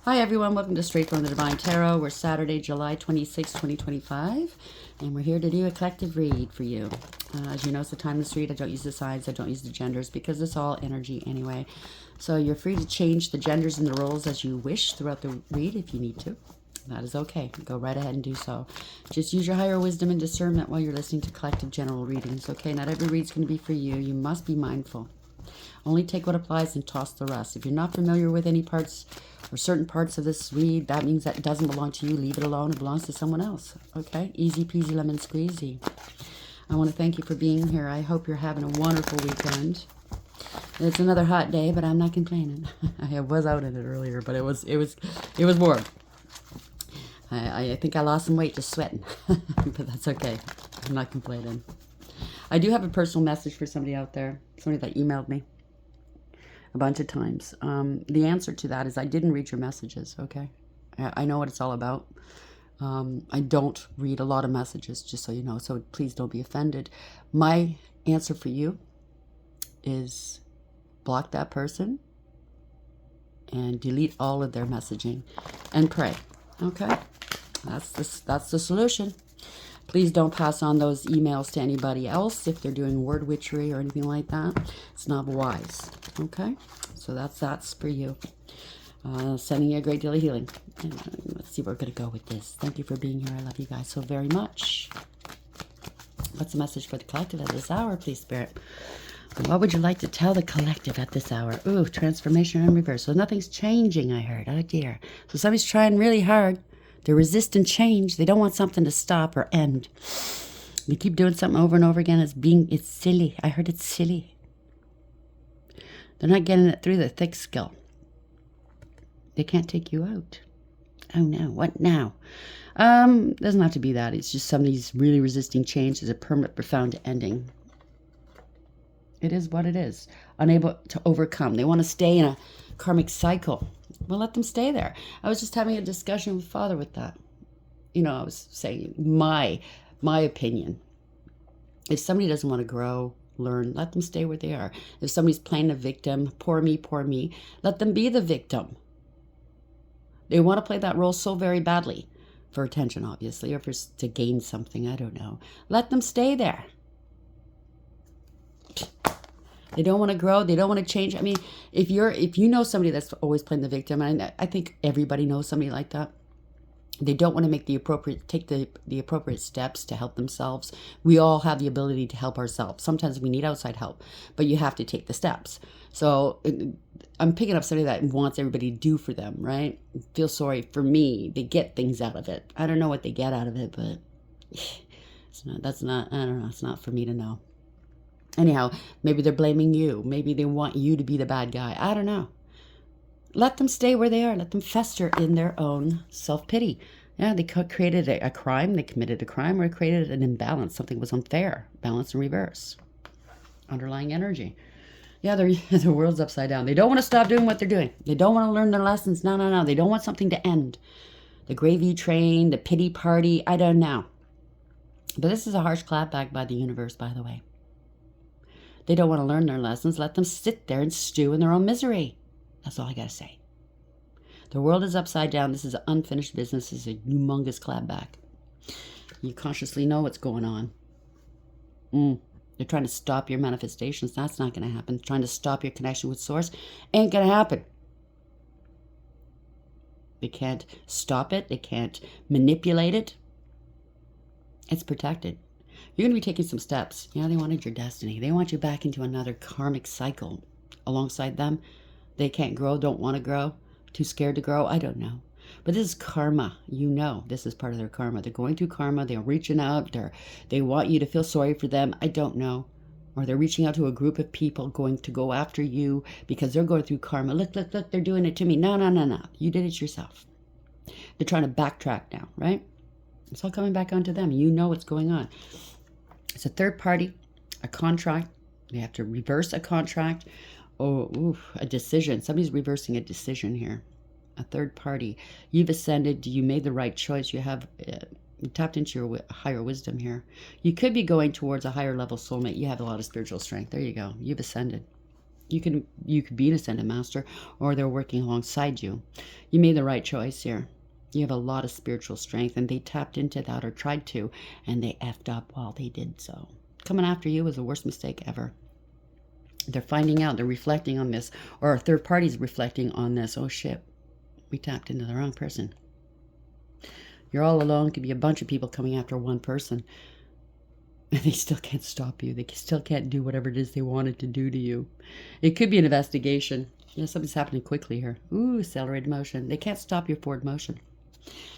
Hi everyone, welcome to Straight from the Divine Tarot. We're Saturday, July 26, 2025, and we're here to do a collective read for you. As you know, it's a timeless read. I don't use the signs, I don't use the genders because it's all energy anyway. So you're free to change the genders and the roles as you wish throughout the read if you need to. That is okay. Go right ahead and do so. Just use your higher wisdom and discernment while you're listening to collective general readings, okay? Not every read's going to be for you. You must be mindful. Only take what applies and toss the rest. If you're not familiar with any parts or certain parts of this read, that means that it doesn't belong to you. Leave it alone. It belongs to someone else. Okay? Easy peasy lemon squeezy. I want to thank you for being here. I hope you're having a wonderful weekend. It's another hot day, but I'm not complaining. I was out in it earlier, but it was warm. I think I lost some weight just sweating, but that's okay. I'm not complaining. I do have a personal message for somebody out there, somebody that emailed me a bunch of times. The answer to that is I didn't read your messages, okay? I know what it's all about. I don't read a lot of messages, just so you know, so please don't be offended. My answer for you is block that person and delete all of their messaging and pray, okay? That's the solution. Please don't pass on those emails to anybody else if they're doing word witchery or anything like that. It's not wise. Okay? So that's for you. Sending you a great deal of healing. And let's see where we're going to go with this. Thank you for being here. I love you guys so very much. What's the message for the collective at this hour, please, Spirit? What would you like to tell the collective at this hour? Ooh, transformation in reverse. So nothing's changing, I heard. Oh, dear. So somebody's trying really hard. They're resisting change. They don't want something to stop or end. They keep doing something over and over again. It's silly. I heard it's silly. They're not getting it through the thick skull. They can't take you out. Oh no, what now? Doesn't have to be that. It's just somebody's really resisting change. There's a permanent, profound ending. It is what it is. Unable to overcome. They want to stay in a karmic cycle. Well, let them stay there. I was just having a discussion with Father with that. You know, I was saying my opinion. If somebody doesn't want to grow, learn, let them stay where they are. If somebody's playing a victim, poor me, let them be the victim. They want to play that role so very badly. For attention, obviously, or to gain something, I don't know. Let them stay there. They don't want to grow. They don't want to change. I mean, if you know somebody that's always playing the victim, and I think everybody knows somebody like that, they don't want to take the appropriate steps to help themselves. We all have the ability to help ourselves. Sometimes we need outside help, but you have to take the steps. So I'm picking up somebody that wants everybody to do for them, right? Feel sorry for me. They get things out of it. I don't know what they get out of it, but I don't know. It's not for me to know. Anyhow, maybe they're blaming you. Maybe they want you to be the bad guy. I don't know. Let them stay where they are. Let them fester in their own self-pity. Yeah, they created a crime. They committed a crime or created an imbalance. Something was unfair. Balance in reverse. Underlying energy. Yeah, the world's upside down. They don't want to stop doing what they're doing. They don't want to learn their lessons. No. They don't want something to end. The gravy train, the pity party, I don't know. But this is a harsh clapback by the universe, by the way. They don't want to learn their lessons. Let them sit there and stew in their own misery. That's all I got to say. The world is upside down. This is an unfinished business. This is a humongous clapback. You consciously know what's going on. They're trying to stop your manifestations. That's not going to happen. Trying to stop your connection with Source ain't going to happen. They can't stop it. They can't manipulate it. It's protected. You're going to be taking some steps. Yeah, they wanted your destiny. They want you back into another karmic cycle. Alongside them, they can't grow, don't want to grow, too scared to grow. I don't know. But this is karma. You know this is part of their karma. They're going through karma. They're reaching out. They want you to feel sorry for them. I don't know. Or they're reaching out to a group of people going to go after you because they're going through karma. Look, they're doing it to me. No. You did it yourself. They're trying to backtrack now, right? It's all coming back onto them. You know what's going on. It's a third party, a contract. They have to reverse a contract. A decision. Somebody's reversing a decision here. A third party. You've ascended. You made the right choice. You have tapped into your higher wisdom here. You could be going towards a higher level soulmate. You have a lot of spiritual strength. There you go. You've ascended. You could be an ascended master, or they're working alongside you. You made the right choice here. You have a lot of spiritual strength, and they tapped into that or tried to, and they effed up while they did so. Coming after you was the worst mistake ever. They're finding out, they're reflecting on this, or a third party's reflecting on this. Oh shit, we tapped into the wrong person. You're all alone. Could be a bunch of people coming after one person. And they still can't stop you. They still can't do whatever it is they wanted to do to you. It could be an investigation. Something's happening quickly here. Ooh, accelerated motion. They can't stop your forward motion.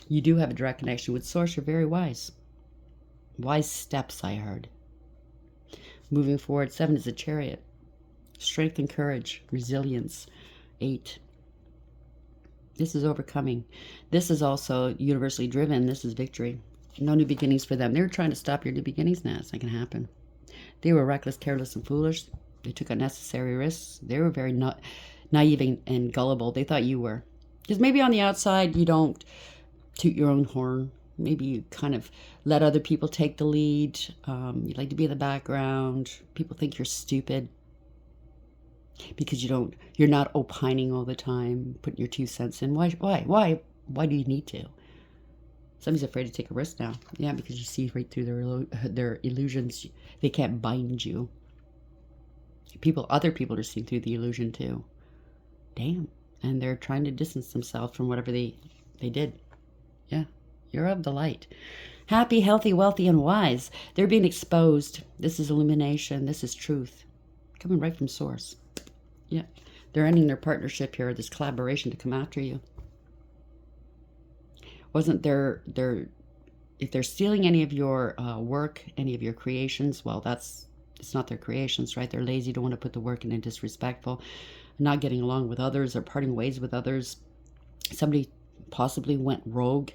You do have a direct connection with Source. You're very wise. Wise steps, I heard. Moving forward. 7 is a Chariot. Strength and courage. Resilience. 8. This is overcoming. This is also universally driven. This is victory. No new beginnings for them. They were trying to stop your new beginnings. Now it's not going to happen. They were reckless, careless, and foolish. They took unnecessary risks. They were very naive and gullible. They thought you were. Because maybe on the outside you don't toot your own horn. Maybe you kind of let other people take the lead. You like to be in the background. People think you're stupid because you're not opining all the time, putting your 2 cents in. Why do you need to? Somebody's afraid to take a risk now. Yeah, because you see right through their illusions. They can't bind you. Other people are seeing through the illusion too. Damn. And they're trying to distance themselves from whatever they did. Yeah, you're of the light. Happy, healthy, wealthy, and wise. They're being exposed. This is illumination. This is truth. Coming right from Source. Yeah. They're ending their partnership here, this collaboration to come after you. Wasn't if they're stealing any of your work, any of your creations, well, it's not their creations, right? They're lazy, don't want to put the work in, and disrespectful, not getting along with others or parting ways with others. Somebody possibly went rogue,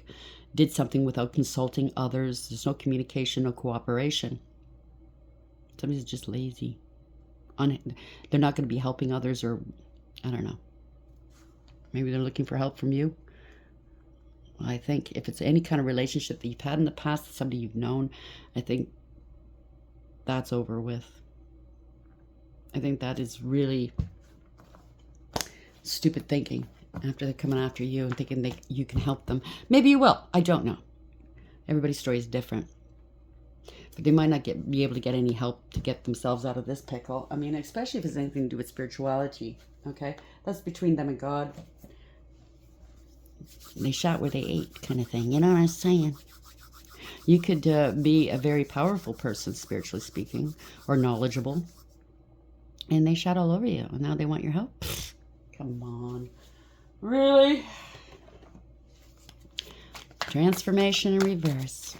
did something without consulting others. There's no communication, no cooperation. Somebody's just lazy. They're not going to be helping others, or I don't know. Maybe they're looking for help from you. I think if it's any kind of relationship that you've had in the past, somebody you've known, I think that's over with. I think that is really stupid thinking after they're coming after you and thinking you can help them. Maybe you will. I don't know. Everybody's story is different. But they might not be able to get any help to get themselves out of this pickle. I mean, especially if it's anything to do with spirituality. Okay? That's between them and God. They shot where they ate, kind of thing. You know what I'm saying? You could be a very powerful person, spiritually speaking, or knowledgeable, and they shot all over you, and now they want your help? Come on. Really? Transformation in reverse.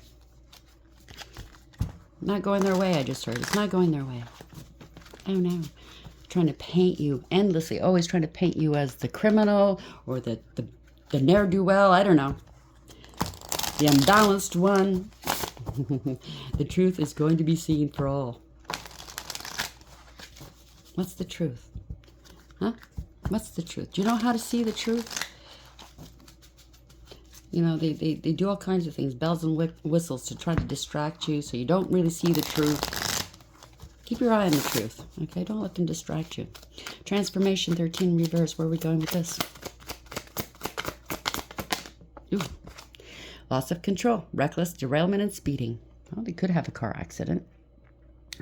Not going their way, I just heard. It's not going their way. Oh, no. Trying to paint you endlessly, always trying to paint you as the criminal or the ne'er-do-well, I don't know. The unbalanced one. The truth is going to be seen for all. What's the truth? Huh? What's the truth? Do you know how to see the truth? You know, they do all kinds of things, bells and whistles, to try to distract you so you don't really see the truth. Keep your eye on the truth, okay? Don't let them distract you. Transformation 13 reverse. Where are we going with this? Ooh. Loss of control, reckless, derailment, and speeding. Well, they could have a car accident.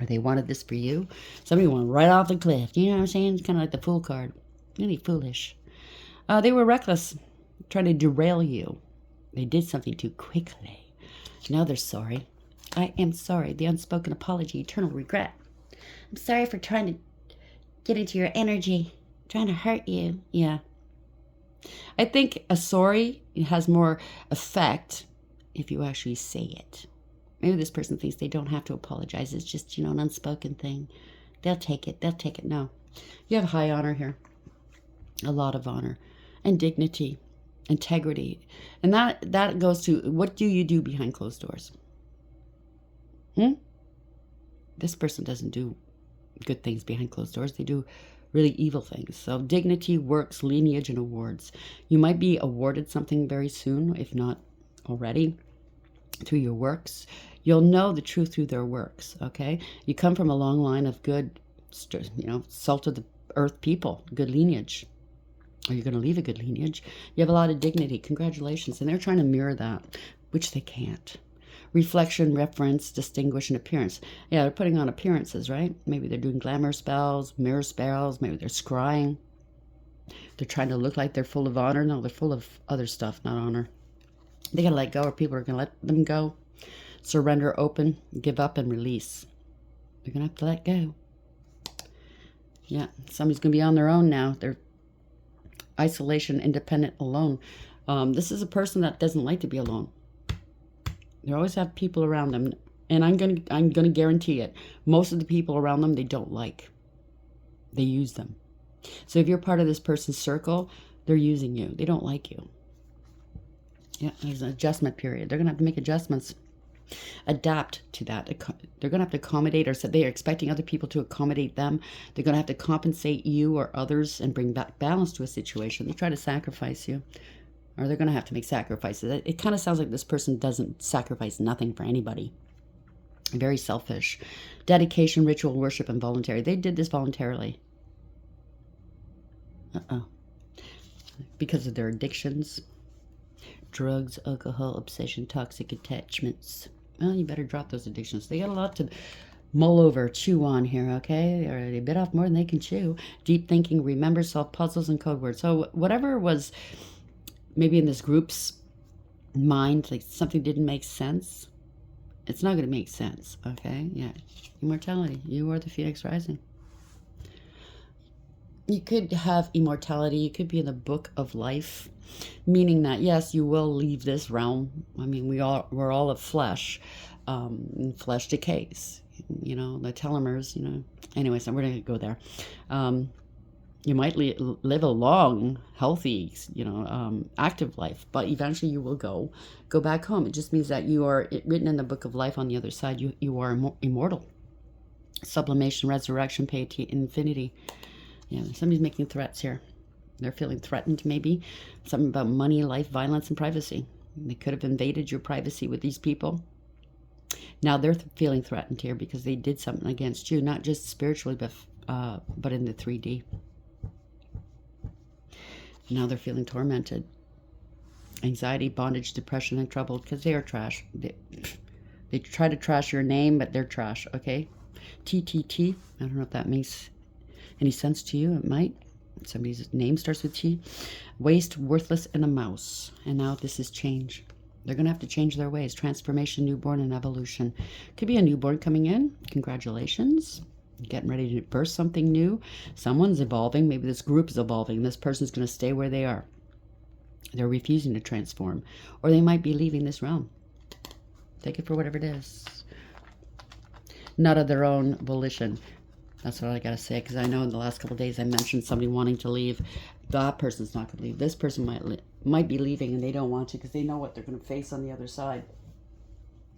Or they wanted this for you. Somebody went right off the cliff. You know what I'm saying? It's kind of like the fool card. Really foolish. They were reckless, trying to derail you. They did something too quickly. Now they're sorry. I am sorry. The unspoken apology, eternal regret. I'm sorry for trying to get into your energy, trying to hurt you. Yeah. I think a sorry has more effect if you actually say it. Maybe this person thinks they don't have to apologize. It's just, an unspoken thing. They'll take it. They'll take it. No. You have high honor here. A lot of honor. And dignity. Integrity. And that goes to, what do you do behind closed doors? This person doesn't do good things behind closed doors. They do really evil things. So dignity, works, lineage, and awards. You might be awarded something very soon, if not already, through your works. You'll know the truth through their works, okay? You come from a long line of good, salt of earth people, good lineage. Or you're going to leave a good lineage. You have a lot of dignity. Congratulations. And they're trying to mirror that, which they can't. Reflection, reference, distinguish, and appearance. Yeah, they're putting on appearances, right? Maybe they're doing glamour spells, mirror spells. Maybe they're scrying. They're trying to look like they're full of honor. No, they're full of other stuff, not honor. They got to let go, or people are going to let them go. Surrender, open, give up, and release. They're going to have to let go. Yeah, somebody's going to be on their own now. They're isolation, independent, alone. This is a person that doesn't like to be alone. They always have people around them, and I'm gonna guarantee it. Most of the people around them they don't like. They use them. So if you're part of this person's circle, they're using you. They don't like you. Yeah, there's an adjustment period. They're gonna have to make adjustments, adapt to that. They're gonna have to accommodate, or they're expecting other people to accommodate them. They're gonna have to compensate you or others and bring back balance to a situation. They try to sacrifice you. Or they're going to have to make sacrifices. It kind of sounds like this person doesn't sacrifice nothing for anybody. Very selfish. Dedication, ritual, worship, and voluntary. They did this voluntarily. Because of their addictions. Drugs, alcohol, obsession, toxic attachments. Well, you better drop those addictions. They got a lot to mull over, chew on here, okay? Or they bit off more than they can chew. Deep thinking, remember, solve puzzles, and code words. So whatever was... maybe in this group's mind, like something didn't make sense. It's not going to make sense, okay? Yeah. Immortality. You are the Phoenix Rising. You could have immortality. You could be in the book of life, meaning that, yes, you will leave this realm. I mean, we're all of flesh. And flesh decays. You know, the telomeres, you know. Anyway, so we're going to go there. You might live a long, healthy, you know, active life, but eventually you will go back home. It just means that you are written in the book of life on the other side. You are immortal. Sublimation, resurrection, piety, infinity. Yeah, somebody's making threats here. They're feeling threatened, maybe. Something about money, life, violence, and privacy. They could have invaded your privacy with these people. Now they're feeling threatened here because they did something against you, not just spiritually, but in the 3D. Now they're feeling tormented. Anxiety, bondage, depression, and trouble because they are trash. They try to trash your name, but they're trash, okay? TTT. I don't know if that makes any sense to you. It might. Somebody's name starts with T. Waste, worthless, and a mouse. And now this is change. They're going to have to change their ways. Transformation, newborn, and evolution. Could be a newborn coming in. Congratulations. Getting ready to birth something new. Someone's evolving. Maybe this group is evolving. This person's going to stay where they are. They're refusing to transform. Or they might be leaving this realm. Take it for whatever it is. Not of their own volition. That's what I got to say. Because I know in the last couple of days I mentioned somebody wanting to leave. That person's not going to leave. This person might be leaving and they don't want to because they know what they're going to face on the other side.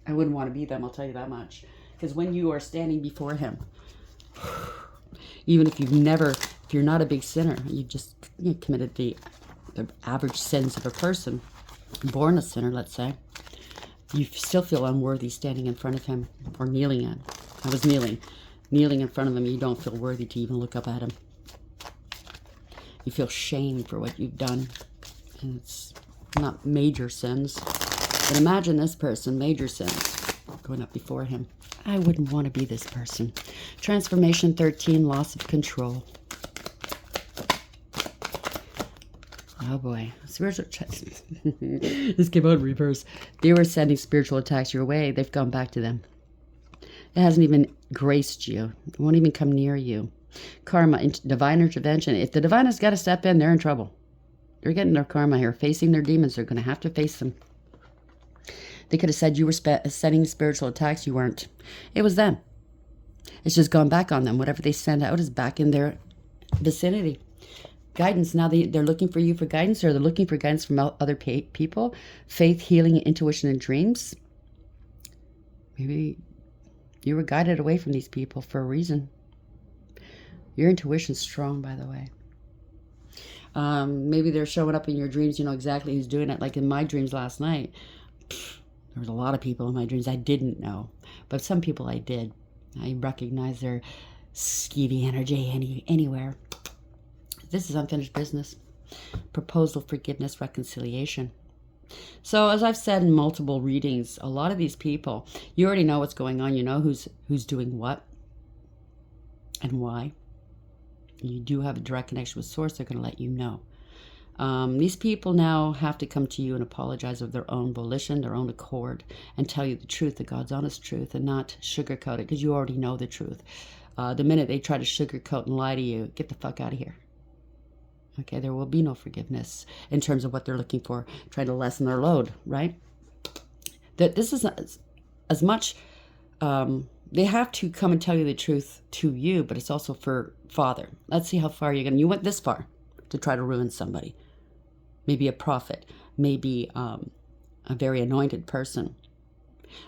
I wouldn't want to be them, I'll tell you that much. Because when you are standing before him, even if you're not a big sinner, you committed the average sins of a person, born a sinner, let's say, you still feel unworthy standing in front of him or kneeling in. I was kneeling in front of him. You don't feel worthy to even look up at him. You feel shame for what you've done. And it's not major sins. But imagine this person, major sins, going up before him. I wouldn't want to be this person. Transformation 13, loss of control. Oh boy. Spiritual this came out in reverse. They were sending spiritual attacks your way. They've gone back to them. It hasn't even graced you. It won't even come near you. Karma, divine intervention. If the divine has got to step in, they're in trouble. They're getting their karma here. Facing their demons. They're going to have to face them. They could have said you were sending spiritual attacks. You weren't. It was them. It's just gone back on them. Whatever they send out is back in their vicinity. Guidance. Now they're looking for you for guidance, or they're looking for guidance from other people. Faith, healing, intuition, and dreams. Maybe you were guided away from these people for a reason. Your intuition's strong, by the way. Maybe they're showing up in your dreams. You know exactly who's doing it. Like in my dreams last night. There was a lot of people in my dreams I didn't know, but some people I did. I recognize their skeevy energy anywhere. This is unfinished business. Proposal, forgiveness, reconciliation. So as I've said in multiple readings, a lot of these people, you already know what's going on. You know who's doing what and why. You do have a direct connection with Source. They're going to let you know. These people now have to come to you and apologize of their own volition, their own accord, and tell you the truth, the God's honest truth, and not sugarcoat it, because you already know the truth. The minute they try to sugarcoat and lie to you, get the fuck out of here. Okay, there will be no forgiveness in terms of what they're looking for, trying to lessen their load, right? That this is as much, they have to come and tell you the truth to you, but it's also for Father. Let's see how far you're going. You went this far to try to ruin somebody. Maybe a prophet, maybe a very anointed person.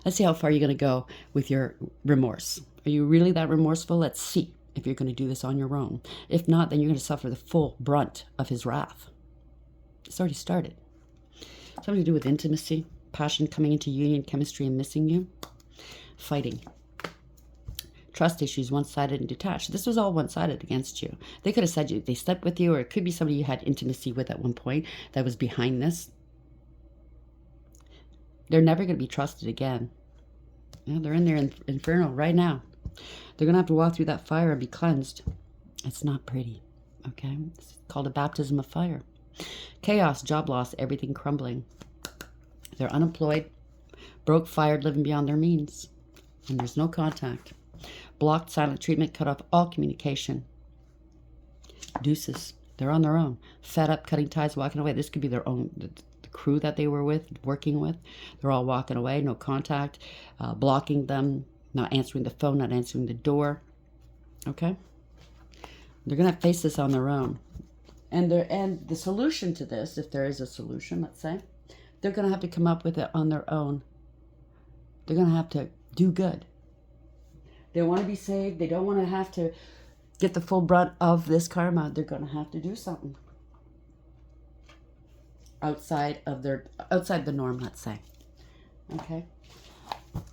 Let's see how far you're going to go with your remorse. Are you really that remorseful? Let's see if you're going to do this on your own. If not, then you're going to suffer the full brunt of his wrath. It's already started. Something to do with intimacy, passion coming into union, chemistry, and missing you. Fighting. Trust issues, one-sided and detached. This was all one-sided against you. They could have said they slept with you, or it could be somebody you had intimacy with at one point that was behind this. They're never going to be trusted again. Yeah, they're in their inferno right now. They're going to have to walk through that fire and be cleansed. It's not pretty, okay? It's called a baptism of fire. Chaos, job loss, everything crumbling. They're unemployed, broke, fired, living beyond their means. And there's no contact. Blocked, silent treatment, cut off all communication. Deuces. They're on their own. Fed up, cutting ties, walking away. This could be their own, the crew that they were with, working with. They're all walking away, no contact, blocking them, not answering the phone, not answering the door. Okay? They're going to face this on their own. And the solution to this, if there is a solution, let's say, they're going to have to come up with it on their own. They're going to have to do good. They want to be saved. They don't want to have to get the full brunt of this karma. They're going to have to do something outside the norm, let's say. Okay?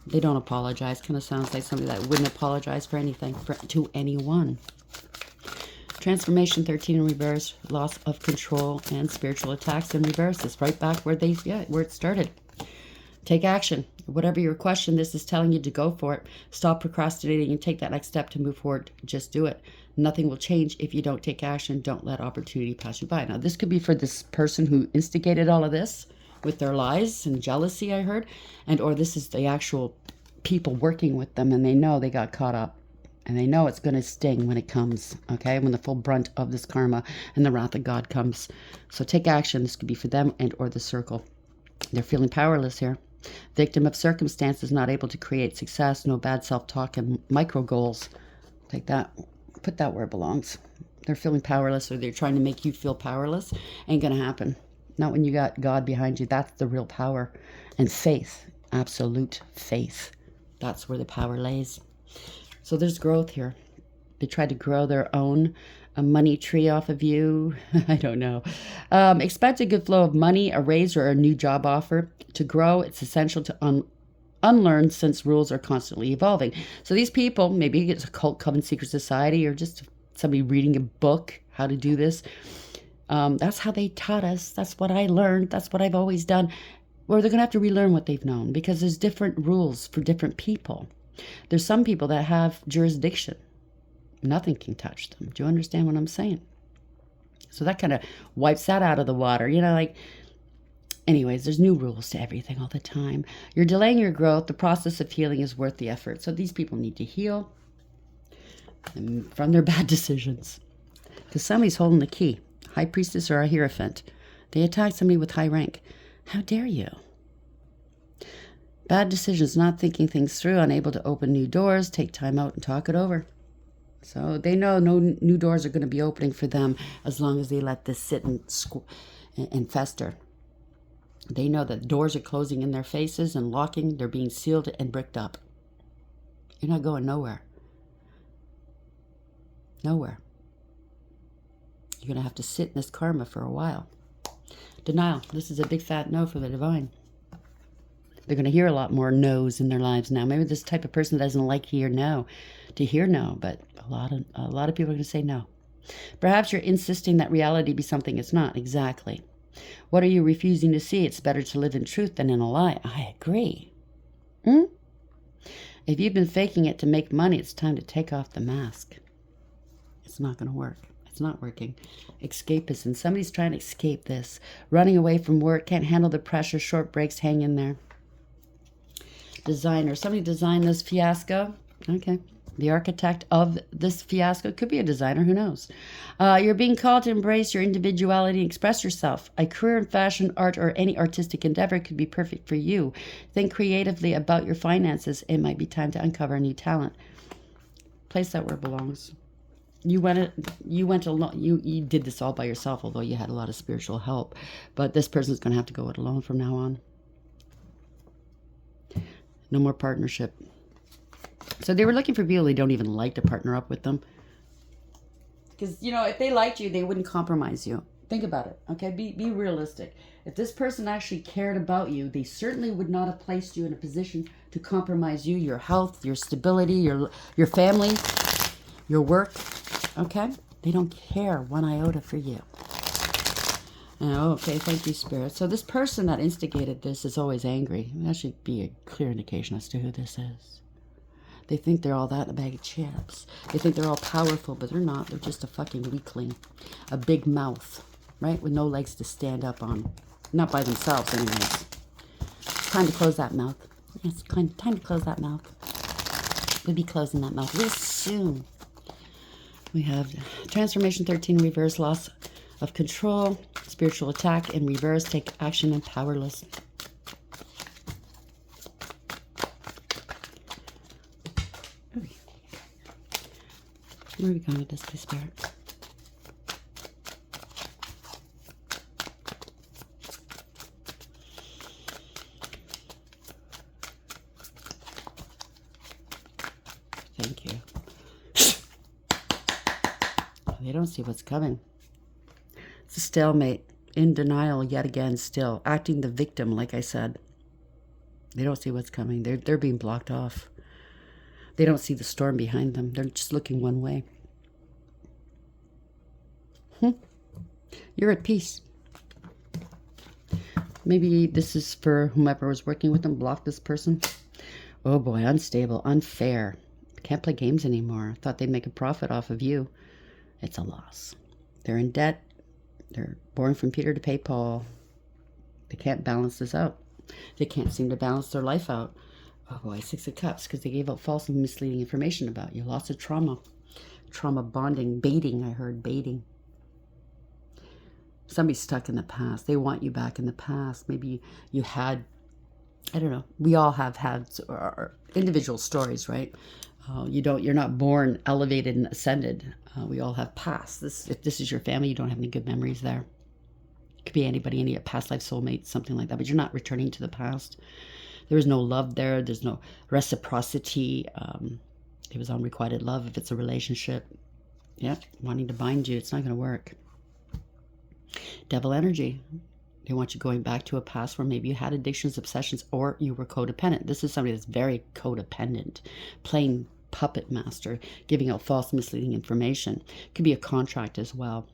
They don't apologize. Kind of sounds like somebody that wouldn't apologize for anything, to anyone. Transformation 13 in reverse, loss of control and spiritual attacks in reverse. It's right back where where it started. Take action. Whatever your question, this is telling you to go for it. Stop procrastinating and take that next step to move forward. Just do it. Nothing will change if you don't take action. Don't let opportunity pass you by. Now, this could be for this person who instigated all of this with their lies and jealousy, I heard, or this is the actual people working with them, and they know they got caught up, and they know it's going to sting when it comes, okay, when the full brunt of this karma and the wrath of God comes. So take action. This could be for them or the circle. They're feeling powerless here. Victim of circumstances, not able to create success, no bad self-talk and micro goals. Take that, put that where it belongs. They're feeling powerless, or they're trying to make you feel powerless. Ain't going to happen. Not when you got God behind you. That's the real power. And faith, absolute faith. That's where the power lays. So there's growth here. They tried to grow their own money tree off of you. I don't know. Expect a good flow of money, a raise, or a new job offer. To grow, it's essential to unlearn, since rules are constantly evolving. So these people, maybe it's a cult, coven, secret society, or just somebody reading a book, how to do this. That's how they taught us. That's what I learned. That's what I've always done. Or they're going to have to relearn what they've known, because there's different rules for different people. There's some people that have jurisdiction. Nothing can touch them. Do you understand what I'm saying? So that kind of wipes that out of the water. Anyways, there's new rules to everything all the time. You're delaying your growth. The process of healing is worth the effort. So these people need to heal from their bad decisions. Because somebody's holding the key. High priestess or a hierophant. They attacked somebody with high rank. How dare you? Bad decisions, not thinking things through, unable to open new doors, take time out and talk it over. So they know no new doors are going to be opening for them as long as they let this sit and fester. They know that doors are closing in their faces and locking. They're being sealed and bricked up. You're not going nowhere. Nowhere. You're going to have to sit in this karma for a while. Denial. This is a big fat no for the divine. They're going to hear a lot more no's in their lives now. Maybe this type of person doesn't like to hear no, but a lot of people are going to say no. Perhaps you're insisting that reality be something it's not. Exactly. What are you refusing to see? It's better to live in truth than in a lie. I agree. If you've been faking it to make money, it's time to take off the mask. It's not going to work. It's not working. Escapism. Somebody's trying to escape this. Running away from work, can't handle the pressure, short breaks, hang in there. Designer. Somebody designed this fiasco. Okay. The architect of this fiasco could be a designer. Who knows? You're being called to embrace your individuality and express yourself. A career in fashion, art, or any artistic endeavor could be perfect for you. Think creatively about your finances. It might be time to uncover a new talent. Place that where it belongs. You went alone. You did this all by yourself, although you had a lot of spiritual help. But this person's going to have to go it alone from now on. No more partnership. So they were looking for people they don't even like to partner up with them. Because, if they liked you, they wouldn't compromise you. Think about it, okay? Be realistic. If this person actually cared about you, they certainly would not have placed you in a position to compromise you, your health, your stability, your family, your work, okay? They don't care one iota for you. Okay, thank you, Spirit. So this person that instigated this is always angry. That should be a clear indication as to who this is. They think they're all that in a bag of chips. They think they're all powerful, but they're not. They're just a fucking weakling. A big mouth, right? With no legs to stand up on. Not by themselves, anyways. It's time to close that mouth. It's time to close that mouth. We'll be closing that mouth real soon. We have Transformation 13, reverse, loss of control, spiritual attack, in reverse, take action and powerless. Where are we going with this, please, Spirit? Thank you. They don't see what's coming. It's a stalemate. In denial yet again still. Acting the victim, like I said. They don't see what's coming. They're being blocked off. They don't see the storm behind them. They're just looking one way. You're at peace. Maybe this is for whomever was working with them. Block this person. Oh boy, unstable, unfair. Can't play games anymore. Thought they'd make a profit off of you. It's a loss. They're in debt. They're borrowing from Peter to pay Paul. They can't balance this out. They can't seem to balance their life out. Oh boy, 6 of Cups, because they gave out false and misleading information about you. Lots of trauma. Trauma bonding. Baiting, I heard. Baiting. Somebody's stuck in the past. They want you back in the past. Maybe you had, I don't know. We all have had our individual stories, right? You're not born elevated and ascended. We all have past. If this is your family, you don't have any good memories there. It could be anybody, any past life soulmate, something like that. But you're not returning to the past. There is no love there. There's no reciprocity. It was unrequited love if it's a relationship. Yeah, wanting to bind you. It's not going to work. Devil energy. They want you going back to a past where maybe you had addictions, obsessions, or you were codependent. This is somebody that's very codependent. Playing puppet master. Giving out false, misleading information. Could be a contract as well.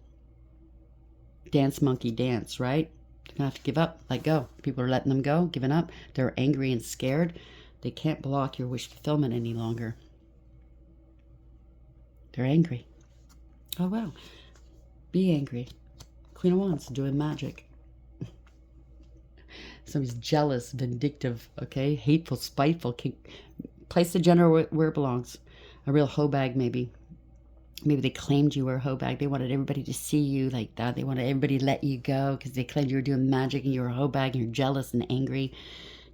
Dance, monkey, dance, right? You're going to have to give up, let go. People are letting them go, giving up. They're angry and scared. They can't block your wish fulfillment any longer. They're angry. Oh, wow. Be angry. Queen of Wands, doing magic. Somebody's jealous, vindictive, okay? Hateful, spiteful. Place the gender where it belongs. A real hoe bag, maybe. Maybe they claimed you were a hoe bag. They wanted everybody to see you like that. They wanted everybody to let you go because they claimed you were doing magic and you were a hoe bag and you're jealous and angry.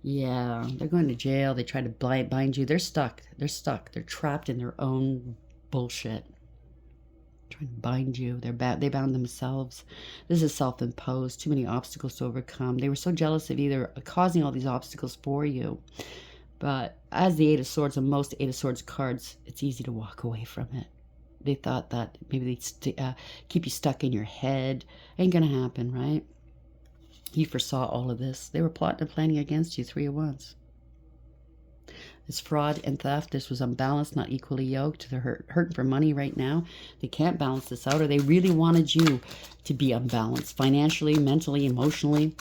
Yeah, they're going to jail. They try to bind you. They're stuck. They're stuck. They're trapped in their own bullshit. Trying to bind you. They bound themselves. This is self-imposed. Too many obstacles to overcome. They were so jealous of either causing all these obstacles for you. But as the Eight of Swords and most Eight of Swords cards, it's easy to walk away from it. They thought that maybe they'd keep you stuck in your head. Ain't gonna happen, right? You foresaw all of this. They were plotting and planning against you. 3 of Wands. It's fraud and theft. This was unbalanced, not equally yoked. They're hurting for money right now. They can't balance this out, or they really wanted you to be unbalanced financially, mentally, emotionally.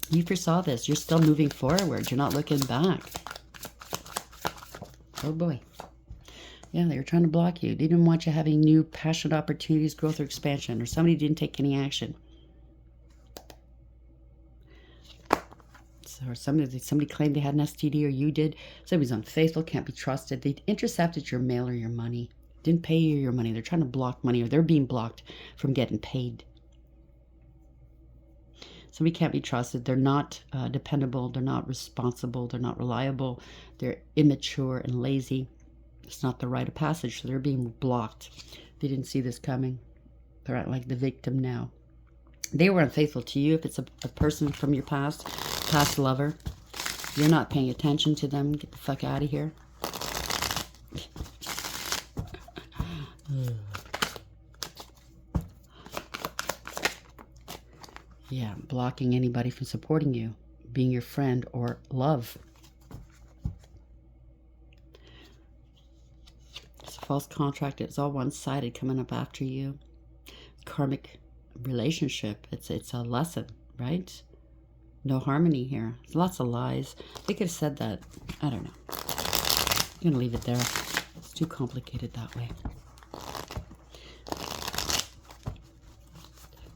You foresaw this. You're still moving forward. You're not looking back. Oh boy. Yeah, they were trying to block you. They didn't want you having new passionate opportunities, growth, or expansion, or somebody didn't take any action. Or somebody claimed they had an STD, or you did. Somebody's unfaithful, can't be trusted. They intercepted your mail or your money. Didn't pay you your money. They're trying to block money, or they're being blocked from getting paid. Somebody can't be trusted. They're not dependable. They're not responsible. They're not reliable. They're immature and lazy. It's not the rite of passage, so they're being blocked. They didn't see this coming. They're like the victim now. They were unfaithful to you. If it's a person from your past lover, you're not paying attention to them. Get the fuck out of here. Yeah, blocking anybody from supporting you, being your friend or love. It's a false contract. It's all one-sided coming up after you. Karmic relationship. It's a lesson, right? No harmony here. There's lots of lies. They could have said that. I don't know. I'm going to leave it there. It's too complicated that way.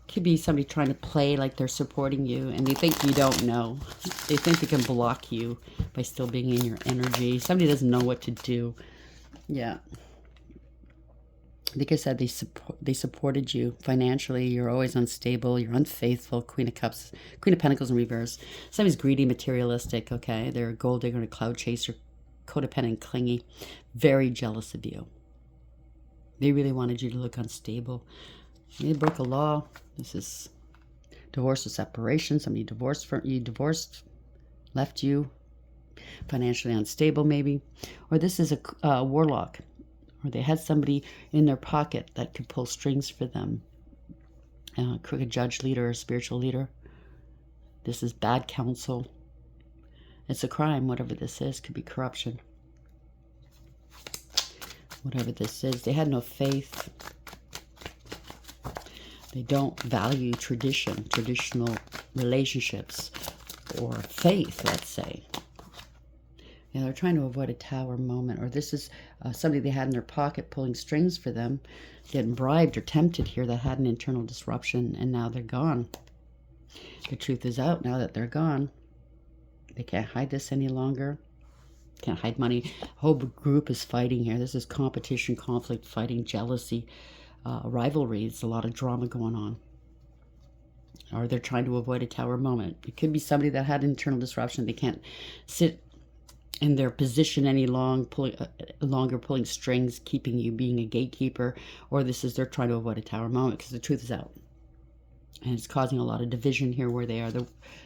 Could be somebody trying to play like they're supporting you, and they think you don't know. They think they can block you by still being in your energy. Somebody doesn't know what to do. Yeah. Like I said, they supported you financially. You're always unstable. You're unfaithful. Queen of Cups, Queen of Pentacles in reverse. Somebody's greedy, materialistic, okay? They're a gold digger and a cloud chaser, codependent, clingy, very jealous of you. They really wanted you to look unstable. They broke a law. This is divorce or separation. Somebody divorced, left you, financially unstable maybe. Or this is a warlock. Or they had somebody in their pocket that could pull strings for them. Crooked judge, leader, or spiritual leader. This is bad counsel. It's a crime, whatever this is. Could be corruption. Whatever this is. They had no faith. They don't value tradition, traditional relationships, or faith, let's say. Yeah, they're trying to avoid a tower moment. Or this is somebody they had in their pocket pulling strings for them, getting bribed or tempted here that had an internal disruption, and now they're gone. The truth is out now that they're gone. They can't hide this any longer. Can't hide money. A whole group is fighting here. This is competition, conflict, fighting, jealousy, rivalries, a lot of drama going on. Or they're trying to avoid a tower moment. It could be somebody that had internal disruption. They can't sit in their position any longer pulling strings, keeping you being a gatekeeper. Or this is they're trying to avoid a tower moment because the truth is out. And it's causing a lot of division here where they are.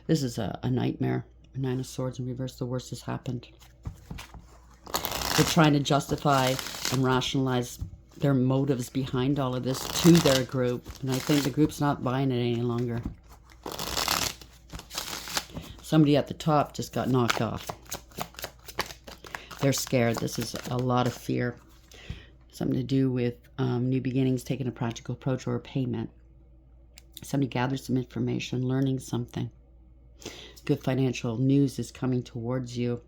This is a nightmare. Nine of Swords in reverse. The worst has happened. They're trying to justify and rationalize their motives behind all of this to their group. And I think the group's not buying it any longer. Somebody at the top just got knocked off. They're scared. This is a lot of fear. Something to do with new beginnings, taking a practical approach, or a payment. Somebody gathers some information, learning something. Good financial news is coming towards you.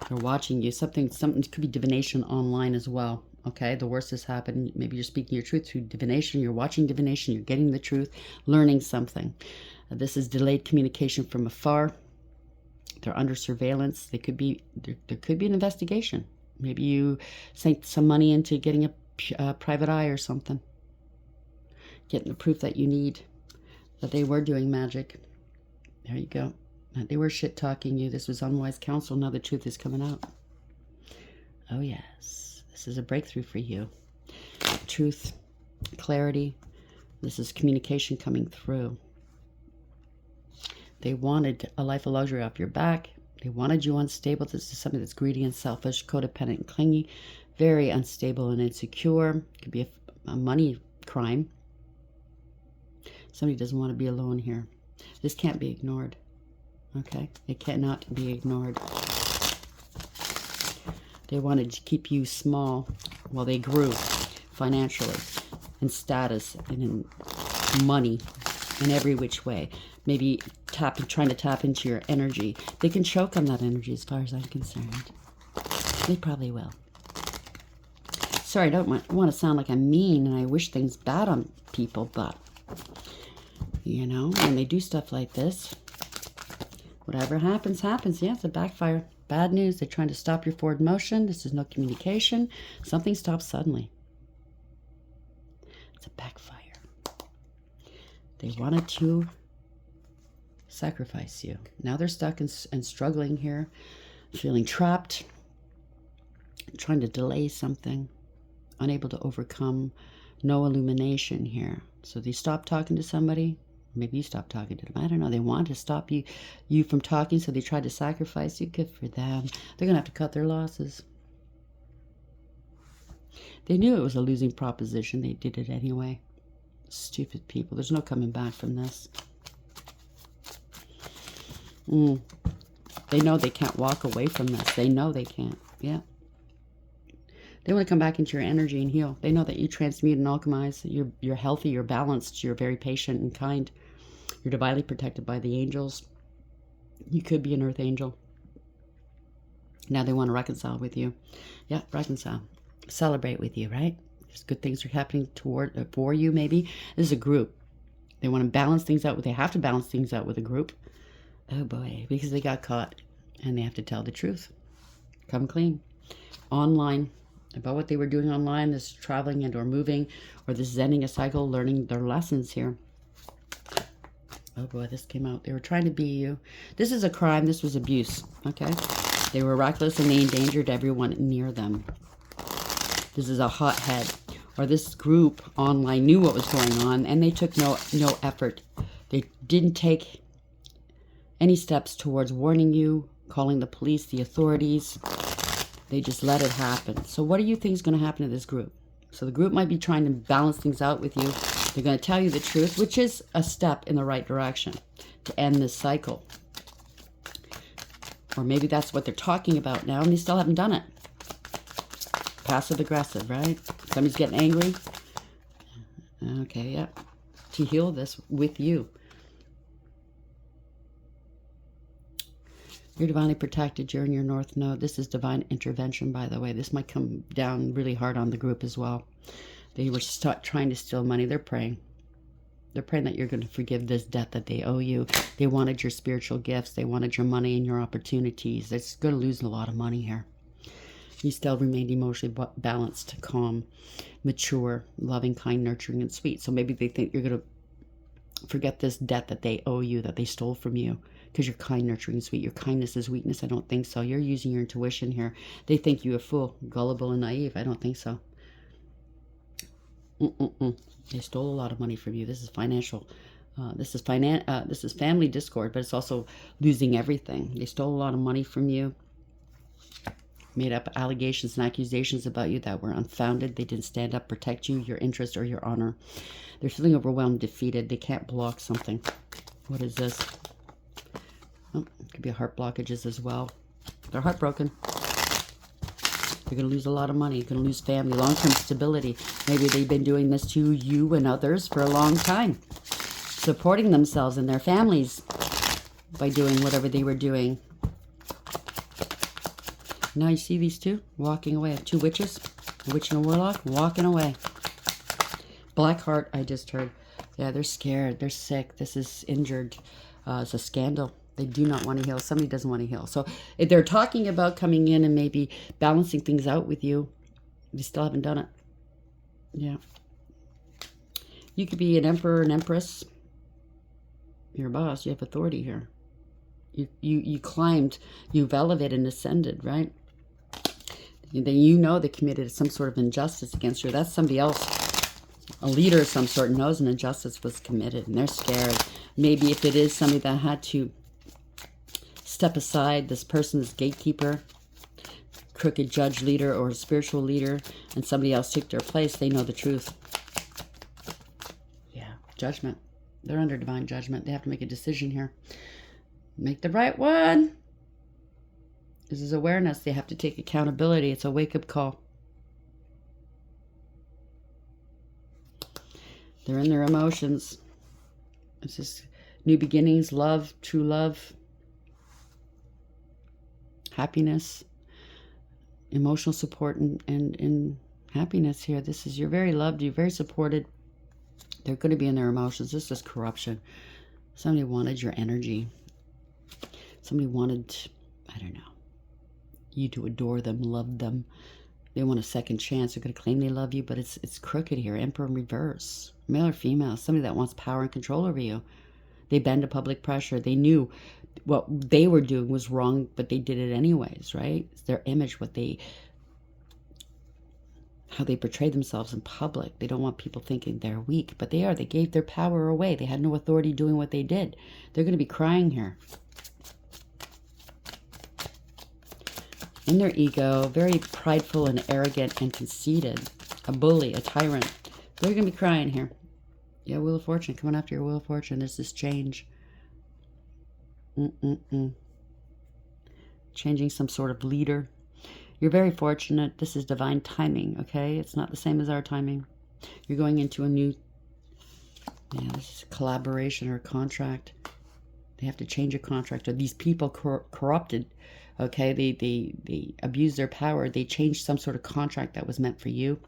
They're watching you. Something could be divination online as well. Okay, the worst has happened. Maybe you're speaking your truth through divination. You're watching divination. You're getting the truth, learning something. This is delayed communication from afar. They're under surveillance. There could be an investigation. Maybe you sank some money into getting a private eye or something. Getting the proof that you need. That they were doing magic. There you go. They were shit-talking you. This was unwise counsel. Now the truth is coming out. Oh, yes. This is a breakthrough for you. Truth, clarity. This is communication coming through. They wanted a life of luxury off your back. They wanted you unstable. This is something that's greedy and selfish, codependent and clingy, very unstable and insecure. Could be a money crime. Somebody doesn't want to be alone here. This can't be ignored. Okay? It cannot be ignored. They wanted to keep you small while they grew financially, in status, and in money, in every which way. Maybe trying to tap into your energy. They can choke on that energy as far as I'm concerned. They probably will. Sorry, I don't want to sound like I'm mean and I wish things bad on people, but, you know, when they do stuff like this, whatever happens, happens. Yeah, it's a backfire. Bad news. They're trying to stop your forward motion. This is no communication. Something stops suddenly. It's a backfire. They wanted to sacrifice you. Now they're stuck and struggling here, feeling trapped, trying to delay something, unable to overcome, no illumination here. So they stop talking to somebody. Maybe you stop talking to them. I don't know. They want to stop you from talking, so they tried to sacrifice you. Good for them. They're going to have to cut their losses. They knew it was a losing proposition. They did it anyway. Stupid people. There's no coming back from this. They know they can't walk away from this. They know they can't. Yeah. They want to come back into your energy and heal. They know that you transmute and alchemize. You're healthy, you're balanced, you're very patient and kind. You're divinely protected by the angels. You could be an earth angel. Now they want to reconcile with you. Yeah, reconcile. Celebrate with you, right? There's good things are happening for you, maybe. This is a group. They want to balance things out. They have to balance things out with a group. Oh boy, because they got caught. And they have to tell the truth. Come clean. Online. About what they were doing online, this traveling and or moving, or this is ending a cycle, learning their lessons here. Oh boy, this came out. They were trying to be you. This is a crime. This was abuse. Okay? They were reckless and they endangered everyone near them. This is a hothead. Or this group online knew what was going on and they took no effort. They didn't take any steps towards warning you, calling the police, the authorities. They just let it happen. So what do you think is going to happen to this group? So the group might be trying to balance things out with you. They're going to tell you the truth, which is a step in the right direction to end this cycle. Or maybe that's what they're talking about now, and they still haven't done it. Passive aggressive, right? Somebody's getting angry. Okay, yeah. To heal this with you. You're divinely protected. You're in your north node. This is divine intervention, by the way. This might come down really hard on the group as well. They were trying to steal money. They're praying. They're praying that you're going to forgive this debt that they owe you. They wanted your spiritual gifts. They wanted your money and your opportunities. It's going to lose a lot of money here. You still remained emotionally balanced, calm, mature, loving, kind, nurturing, and sweet. So maybe they think you're going to forget this debt that they owe you, that they stole from you. Because you're kind, nurturing, sweet. Your kindness is weakness. I don't think so. You're using your intuition here. They think you a fool, gullible, and naive. I don't think so. They stole a lot of money from you. This is financial. This is family discord, but it's also losing everything. They stole a lot of money from you. Made up allegations and accusations about you that were unfounded. They didn't stand up, protect you, your interest, or your honor. They're feeling overwhelmed, defeated. They can't block something. What is this? Oh, it could be heart blockages as well. They're heartbroken. They're going to lose a lot of money. You're going to lose family, long-term stability. Maybe they've been doing this to you and others for a long time. Supporting themselves and their families by doing whatever they were doing. Now you see these two walking away. Two witches, a witch and a warlock, walking away. Black heart, I just heard. Yeah, they're scared. They're sick. This is injured. It's a scandal. They do not want to heal. Somebody doesn't want to heal. So if they're talking about coming in and maybe balancing things out with you, they still haven't done it. Yeah. You could be an emperor, an empress. You're a boss. You have authority here. You climbed. You've elevated and ascended, right? Then you know they committed some sort of injustice against you. That's somebody else. A leader of some sort knows an injustice was committed and they're scared. Maybe if it is somebody that had to step aside, this person is gatekeeper, crooked judge leader or a spiritual leader, and somebody else took their place, they know the truth. Yeah, judgment. They're under divine judgment. They have to make a decision here. Make the right one. This is awareness. They have to take accountability. It's a wake-up call. They're in their emotions. It's just new beginnings, love, true love, happiness, emotional support, and happiness here. This is, you're very loved, you're very supported. They're going to be in their emotions. This is corruption. Somebody wanted your energy. Somebody wanted, I don't know, you to adore them, love them. They want a second chance. They're going to claim they love you, but it's crooked here. Emperor in reverse. Male or female. Somebody that wants power and control over you. They bend to public pressure. They knew what they were doing was wrong, but they did it anyways, right? It's their image, how they portray themselves in public. They don't want people thinking they're weak, but they are. They gave their power away. They had no authority doing what they did. They're going to be crying here. In their ego, very prideful and arrogant and conceited. A bully, a tyrant. They're going to be crying here. Yeah, Wheel of Fortune. Coming after your Wheel of Fortune. There's this change. Changing some sort of leader. You're very fortunate. This is divine timing, okay? It's not the same as our timing. You're going into a new, this is a collaboration or a contract. They have to change a contract. Or these people corrupted, okay? They abuse their power. They changed some sort of contract that was meant for you.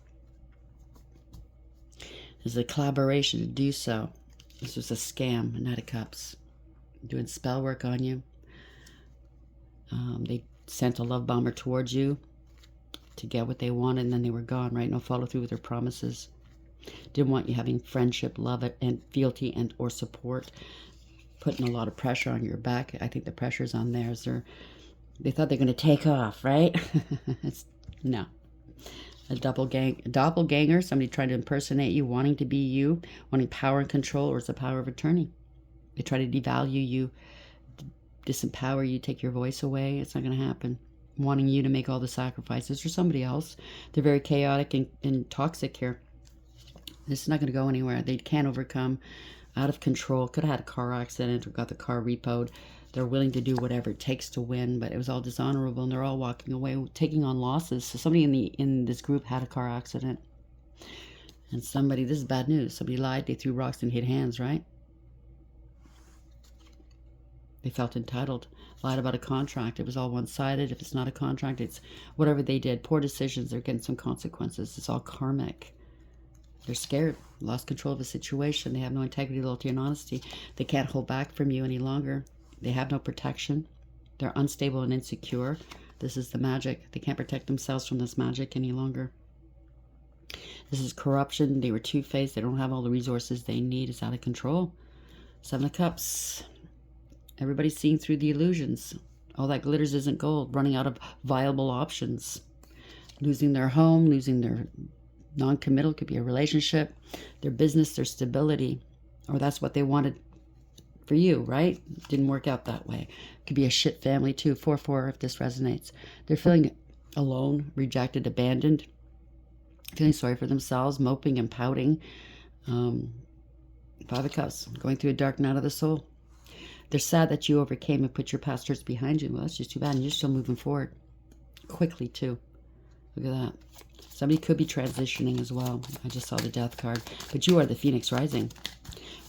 There's a collaboration to do so. This was a scam, a Knight of Cups. Doing spell work on you. They sent a love bomber towards you to get what they wanted, and then they were gone, right? No follow through with their promises. Didn't want you having friendship, love, and fealty, and or support. Putting a lot of pressure on your back. I think the pressure's on theirs. They thought they're going to take off, right? No. A doppelganger, somebody trying to impersonate you, wanting to be you, wanting power and control, or it's the power of attorney. They try to devalue you, disempower you, take your voice away. It's not going to happen. Wanting you to make all the sacrifices for somebody else. They're very chaotic and toxic here. This is not going to go anywhere. They can't overcome. Out of control. Could have had a car accident or got the car repoed. They're willing to do whatever it takes to win, but it was all dishonorable, and they're all walking away, taking on losses. So somebody in this group had a car accident. And somebody, this is bad news. Somebody lied. They threw rocks and hit hands, right? They felt entitled. Lied about a contract. It was all one-sided. If it's not a contract, it's whatever they did. Poor decisions. They're getting some consequences. It's all karmic. They're scared. Lost control of the situation. They have no integrity, loyalty, and honesty. They can't hold back from you any longer. They have no protection. They're unstable and insecure. This is the magic. They can't protect themselves from this magic any longer. This is corruption. They were two-faced. They don't have all the resources they need. It's out of control. Seven of Cups. Everybody's seeing through the illusions. All that glitters isn't gold. Running out of viable options. Losing their home. Losing their non-committal. Could be a relationship. Their business. Their stability. Or that's what they wanted for you, right? Didn't work out that way. Could be a shit family too. 4-4 if this resonates. They're feeling alone, rejected, abandoned. Feeling sorry for themselves. Moping and pouting. Five of Cups. Going through a dark night of the soul. They're sad that you overcame and put your past hurts behind you. Well, that's just too bad. And you're still moving forward. Quickly, too. Look at that. Somebody could be transitioning as well. I just saw the Death card. But you are the Phoenix Rising.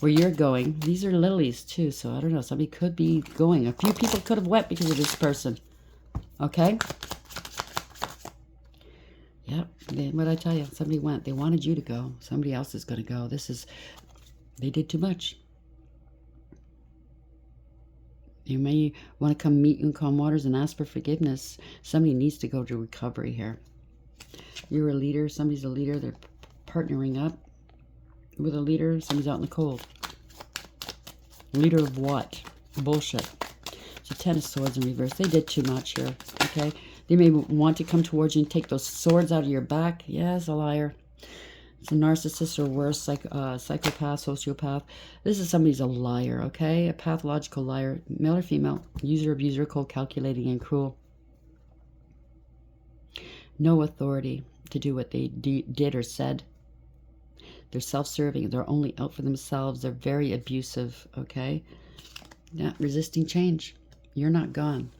Where you're going, these are lilies, too. So, I don't know. Somebody could be going. A few people could have went because of this person. Okay? Yep. What did I tell you? Somebody went. They wanted you to go. Somebody else is going to go. They did too much. You may want to come meet you in calm waters and ask for forgiveness. Somebody needs to go to recovery here. You're a leader. Somebody's a leader. They're partnering up with a leader. Somebody's out in the cold. Leader of what? Bullshit. So Ten of Swords in reverse. They did too much here. Okay? They may want to come towards you and take those swords out of your back. Yes, a liar. It's a narcissist or worse, psychopath, sociopath. This is somebody's a liar, okay? A pathological liar, male or female, user, abuser, cold, calculating, and cruel. No authority to do what they did or said. They're self-serving. They're only out for themselves. They're very abusive, okay? Yeah, resisting change. You're not gone.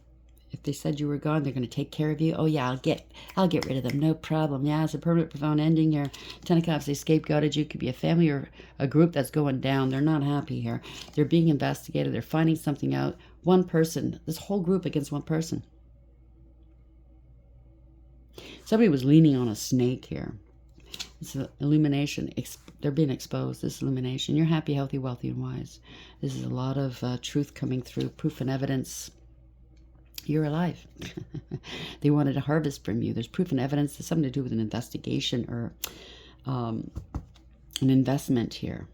If they said you were gone, they're going to take care of you. Oh yeah, I'll get rid of them. No problem. Yeah, it's a permanent, profound ending here. 10 of Cups, they scapegoated you. Could be a family or a group that's going down. They're not happy here. They're being investigated. They're finding something out. One person, this whole group against one person. Somebody was leaning on a snake here. It's an illumination. They're being exposed. This illumination. You're happy, healthy, wealthy, and wise. This is a lot of truth coming through. Proof and evidence. You're alive. They wanted to harvest from you. There's proof and evidence. There's something to do with an investigation or an investment here.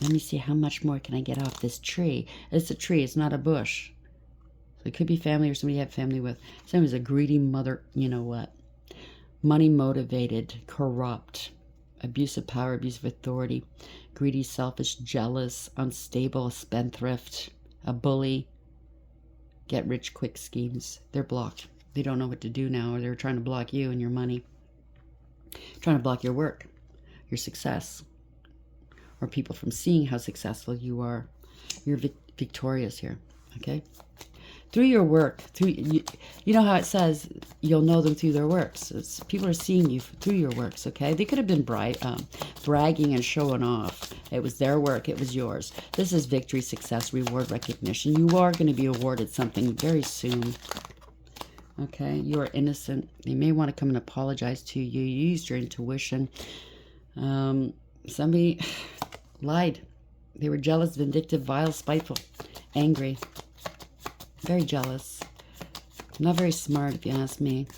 Let me see how much more can I get off this tree. It's a tree. It's not a bush. So it could be family or somebody you have family with. Somebody's a greedy mother. You know what? Money motivated, corrupt, abuse of power, abuse of authority, greedy, selfish, jealous, unstable, a spendthrift, a bully, get rich quick schemes. They're blocked. They don't know what to do now, or they're trying to block you and your money, trying to block your work, your success, or people from seeing how successful you are. You're victorious here, okay? Through your work, you know how it says you'll know them through their works. People are seeing you through your works, okay? They could have been bragging and showing off. It was their work. It was yours. This is victory, success, reward, recognition. You are going to be awarded something very soon, okay? You are innocent. They may want to come and apologize to you. You used your intuition. Somebody lied. They were jealous, vindictive, vile, spiteful, angry. Very jealous. Not very smart, if you ask me.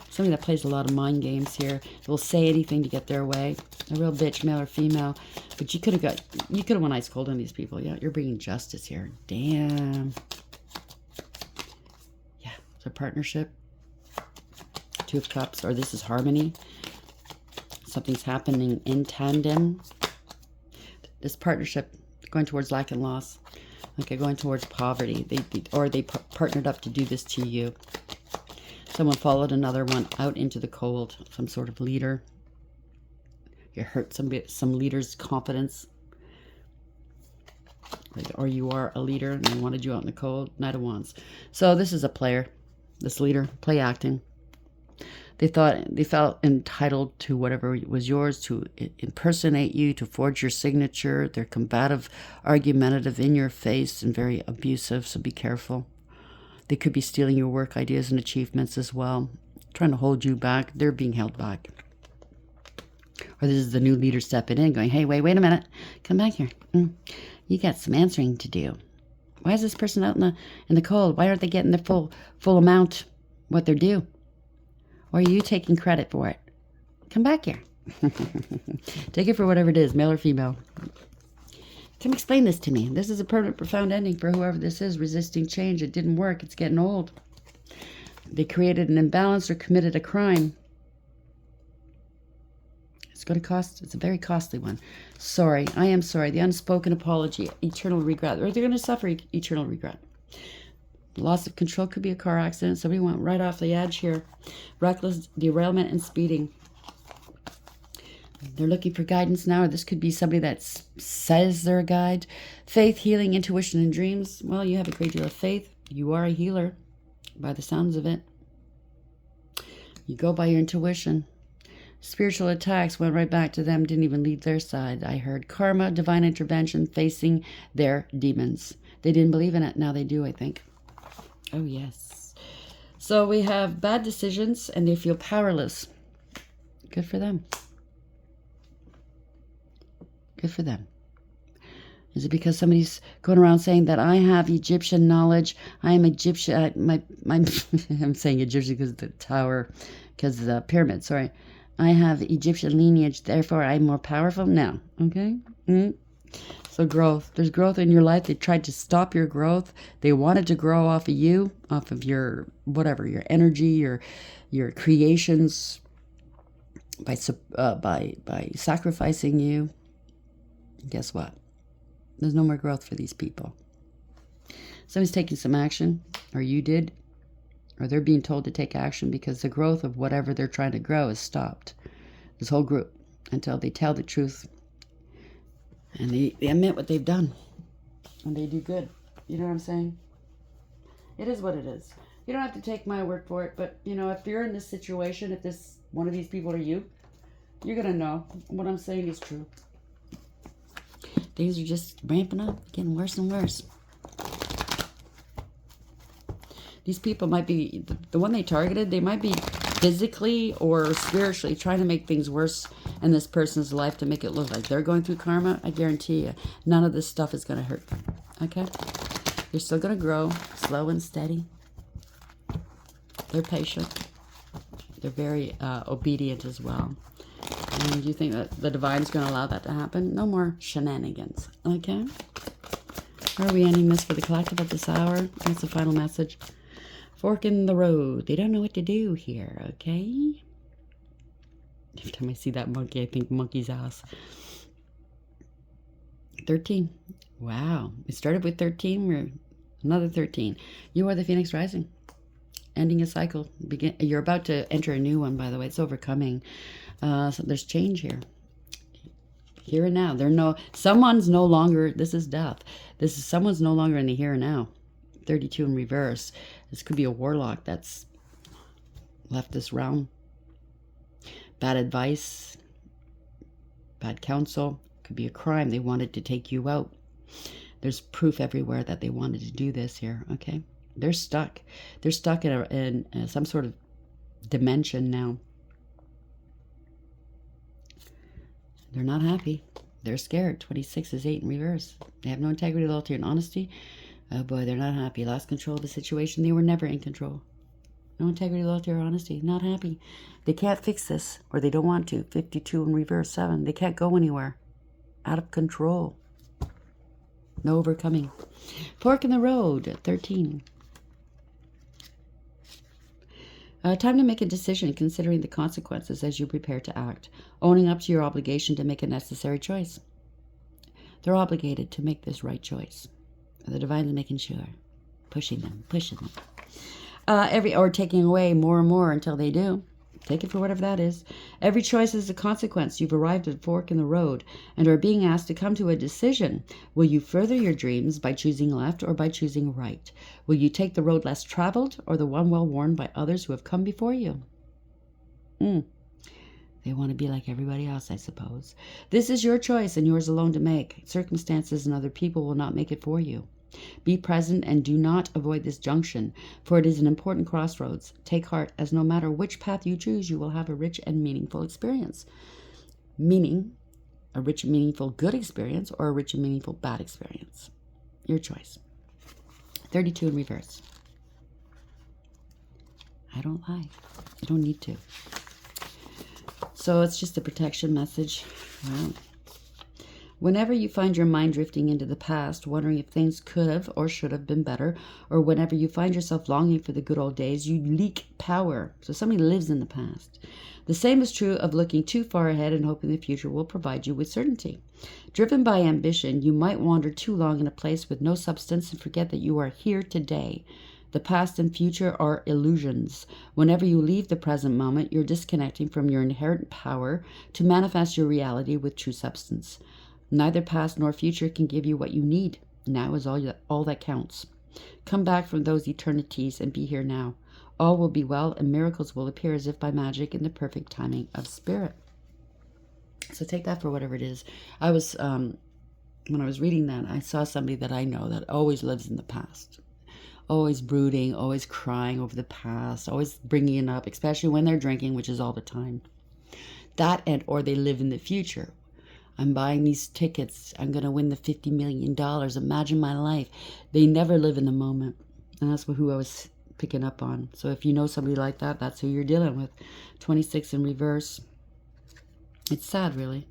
Somebody that plays a lot of mind games here. Will say anything to get their way. A real bitch, male or female. But you could have went ice cold on these people. Yeah, you're bringing justice here. Damn. Yeah, it's a partnership. 2 of Cups, or this is harmony. Something's happening in tandem. This partnership going towards lack and loss. Okay, going towards poverty. They partnered up to do this to you. Someone followed another one out into the cold. Some sort of leader. You hurt some leader's confidence. Or you are a leader and they wanted you out in the cold. Knight of Wands. So this is a player. This leader. Play acting. They felt entitled to whatever was yours, to impersonate you, to forge your signature. They're combative, argumentative, in your face, and very abusive, so be careful. They could be stealing your work ideas and achievements as well, trying to hold you back. They're being held back. Or this is the new leader stepping in, going, hey, wait a minute. Come back here. You got some answering to do. Why is this person out in the cold? Why aren't they getting the full amount, what they're due? Or are you taking credit for it? Come back here. Take it for whatever it is, male or female. Come explain this to me. This is a permanent, profound ending for whoever this is, resisting change. It didn't work. It's getting old. They created an imbalance or committed a crime. It's going to cost. It's a very costly one. Sorry. I am sorry. The unspoken apology, eternal regret. Or they're going to suffer eternal regret. Loss of control could be a car accident. Somebody went right off the edge here. Reckless derailment and speeding. They're looking for guidance now. Or this could be somebody that says they're a guide. Faith, healing, intuition, and dreams. Well, you have a great deal of faith. You are a healer by the sounds of it. You go by your intuition. Spiritual attacks went right back to them. Didn't even leave their side. I heard karma, divine intervention, facing their demons. They didn't believe in it. Now they do, I think. Oh, yes. So we have bad decisions and they feel powerless. Good for them. Good for them. Is it because somebody's going around saying that I have Egyptian knowledge? I am Egyptian. I'm saying Egyptian because of the tower, because of the pyramid. Sorry. I have Egyptian lineage, therefore I'm more powerful? No. Okay? So growth. There's growth in your life. They tried to stop your growth. They wanted to grow off of you, off of your, whatever, your energy, your creations, by sacrificing you. Guess what? There's no more growth for these people. Somebody's taking some action, or you did, or they're being told to take action because the growth of whatever they're trying to grow is stopped. This whole group, until they tell the truth and they admit what they've done and they do good. You know what I'm saying? It is what it is. You don't have to take my word for it, but you know, if you're in this situation, if this one of these people are you, you're gonna know what I'm saying is true. Things are just ramping up, getting worse and worse. These people might be, the one they targeted, they might be physically or spiritually trying to make things worse in this person's life to make it look like they're going through karma. I guarantee you, none of this stuff is going to hurt them. Okay? They're still going to grow, slow and steady. They're patient. They're very obedient as well. And you think that the divine's going to allow that to happen? No more shenanigans. Okay? Are we ending this for the collective at this hour? That's the final message. Fork in the road. They don't know what to do here, okay? Every time I see that monkey, I think monkey's ass. 13. Wow. It started with 13. We're another 13. You are the Phoenix Rising. Ending a cycle. You're about to enter a new one, by the way. It's overcoming. So there's change here. Here and now. Someone's no longer, this is death. Someone's no longer in the here and now. 32 in reverse. This could be a warlock that's left this realm. Bad advice, bad counsel. Could be a crime. They wanted to take you out. There's proof everywhere that they wanted to do this here, okay? They're stuck. They're stuck in some sort of dimension now. They're not happy. They're scared. 26 is 8 in reverse. They have no integrity, loyalty, and honesty. Oh boy, they're not happy. Lost control of the situation. They were never in control. No integrity, loyalty, or honesty. Not happy. They can't fix this, or they don't want to. 52 in reverse, 7. They can't go anywhere. Out of control. No overcoming. Fork in the road, 13. Time to make a decision, considering the consequences as you prepare to act. Owning up to your obligation to make a necessary choice. They're obligated to make this right choice. The divine is making sure. Pushing them. Or taking away more and more until they do. Take it for whatever that is. Every choice is a consequence. You've arrived at a fork in the road and are being asked to come to a decision. Will you further your dreams by choosing left or by choosing right? Will you take the road less traveled or the one well worn by others who have come before you? They want to be like everybody else, I suppose. This is your choice and yours alone to make. Circumstances and other people will not make it for you. Be present and do not avoid this junction, for it is an important crossroads. Take heart, as no matter which path you choose, you will have a rich and meaningful experience. Meaning, a rich and meaningful good experience or a rich and meaningful bad experience. Your choice. 32 in reverse. I don't lie. I don't need to. So it's just a protection message. Wow. Whenever you find your mind drifting into the past, wondering if things could have or should have been better, or whenever you find yourself longing for the good old days, you leak power. So somebody lives in the past. The same is true of looking too far ahead and hoping the future will provide you with certainty. Driven by ambition, you might wander too long in a place with no substance and forget that you are here today. The past and future are illusions. Whenever you leave the present moment, you're disconnecting from your inherent power to manifest your reality with true substance. Neither past nor future can give you what you need. Now is all that counts. Come back from those eternities and be here now. All will be well and miracles will appear as if by magic in the perfect timing of spirit. So take that for whatever it is. I was, when I was reading that, I saw somebody that I know that always lives in the past. Always brooding, always crying over the past, always bringing it up, especially when they're drinking, which is all the time. Or they live in the future. I'm buying these tickets. I'm going to win the $50 million. Imagine my life. They never live in the moment. And that's who I was picking up on. So if you know somebody like that, that's who you're dealing with. 26 in reverse. It's sad, really.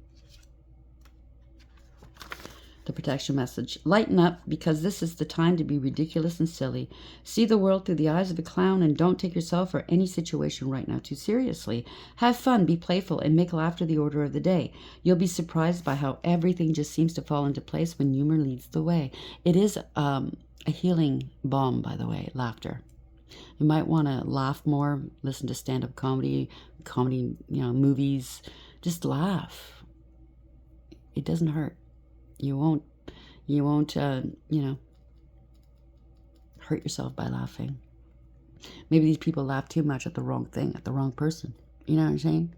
The protection message. Lighten up, because this is the time to be ridiculous and silly. See the world through the eyes of a clown and don't take yourself or any situation right now too seriously. Have fun, be playful, and make laughter the order of the day. You'll be surprised by how everything just seems to fall into place when humor leads the way. It is a healing balm, by the way, laughter. You might want to laugh more, listen to stand-up comedy, movies. Just laugh. It doesn't hurt. You won't, hurt yourself by laughing. Maybe these people laugh too much at the wrong thing, at the wrong person. You know what I'm saying?